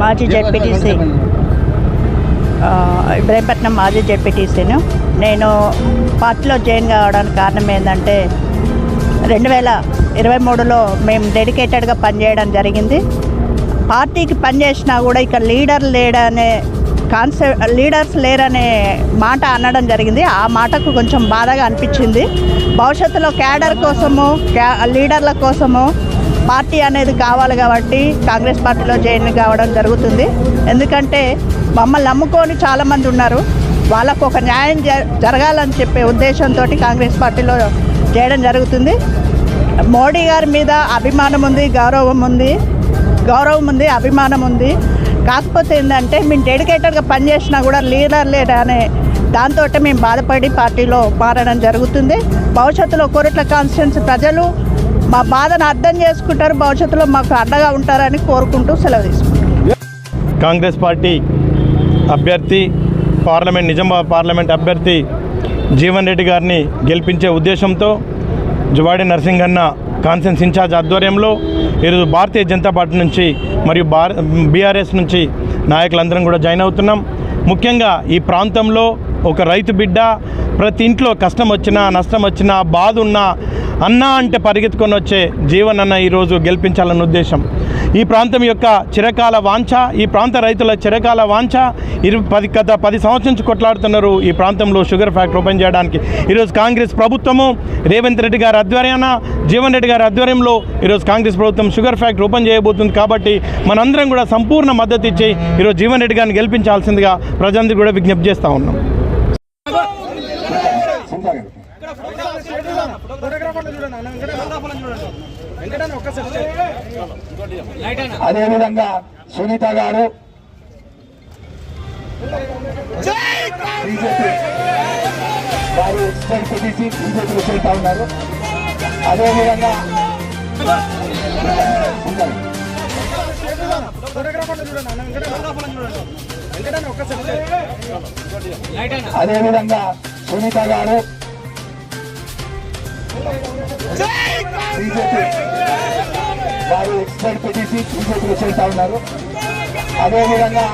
మాజీ జెడ్పీటీసీ ఇబ్రహీంపట్నం మాజీ జెడ్పీటీసీను. నేను పార్టీలో జాయిన్ కావడానికి కారణం ఏంటంటే 2023లో మేము డెడికేటెడ్గా పనిచేయడం జరిగింది. పార్టీకి పనిచేసినా కూడా ఇక్కడ లీడర్స్ లేరనే మాట అనడం జరిగింది. ఆ మాటకు కొంచెం బాధగా అనిపించింది. భవిష్యత్తులో క్యాడర్ కోసము లీడర్ల కోసము పార్టీ అనేది కావాలి కాబట్టి కాంగ్రెస్ పార్టీలో జాయిన్ కావడం జరుగుతుంది. ఎందుకంటే మమ్మల్ని నమ్ముకొని చాలామంది ఉన్నారు. వాళ్ళకు ఒక న్యాయం జరగాలని చెప్పే ఉద్దేశంతో కాంగ్రెస్ పార్టీలో చేయడం జరుగుతుంది. మోడీ గారి మీద అభిమానం ఉంది, గౌరవం ఉంది, అభిమానం ఉంది. కాకపోతే ఏంటంటే మేము డెడికేటెడ్గా పనిచేసినా కూడా లీడర్ అనే దాంతో మేము బాధపడి పార్టీలో మారడం జరుగుతుంది. భవిష్యత్తులో కోరుట్ల కాన్స్టిట్యున్సీ ప్రజలు మా బాధను అర్థం చేసుకుంటారు, భవిష్యత్తులో మాకు అండగా ఉంటారని కోరుకుంటూ సెలవు తీసుకుంటాం. కాంగ్రెస్ పార్టీ అభ్యర్థి నిజామాబాద్ పార్లమెంట్ అభ్యర్థి జీవన్ రెడ్డి గారిని గెలిపించే ఉద్దేశంతో జువాడి నరసింగన్న కాన్ఫరెన్స్ ఇన్ఛార్జ్ ఆధ్వర్యంలో ఈరోజు భారతీయ జనతా పార్టీ నుంచి మరియు బీఆర్ఎస్ నుంచి నాయకులందరం కూడా జాయిన్ అవుతున్నాం. ముఖ్యంగా ఈ ప్రాంతంలో ఒక రైతు బిడ్డ ప్రతి ఇంట్లో కష్టం వచ్చినా నష్టం వచ్చినా బాధ ఉన్నా అన్న అంటే పరిగెత్తుకొని వచ్చే జీవన్ అన్న ఈరోజు గెలిపించాలన్న ఉద్దేశం. ఈ ప్రాంతం యొక్క చిరకాల వాంఛ, ఈ ప్రాంత రైతుల చిరకాల వాంఛ. గత 10 సంవత్సరం నుంచి కొట్లాడుతున్నారు ఈ ప్రాంతంలో షుగర్ ఫ్యాక్టరీ ఓపెన్ చేయడానికి. ఈరోజు కాంగ్రెస్ ప్రభుత్వము రేవంత్ రెడ్డి గారి ఆధ్వర్యాన, జీవన్ రెడ్డి గారి ఆధ్వర్యంలో ఈరోజు కాంగ్రెస్ ప్రభుత్వం షుగర్ ఫ్యాక్టరీ ఓపెన్ చేయబోతుంది. కాబట్టి మనందరం కూడా సంపూర్ణ మద్దతు ఇచ్చి ఈరోజు జీవన్ రెడ్డి గారిని గెలిపించాల్సిందిగా ప్రజలందరూ కూడా విజ్ఞప్తి చేస్తూ ఉన్నాం. అదేవిధంగా సునీత గారు వారు ఎక్స్పర్ట్ పిటిసి బీజేపీలో చేరుతా ఉన్నారు. అదేవిధంగా సునీత గారు బీజేపీ వారు ఎక్స్పర్ట్ పిటిసి బీజేపీలో చేరుతా ఉన్నారు. అదేవిధంగా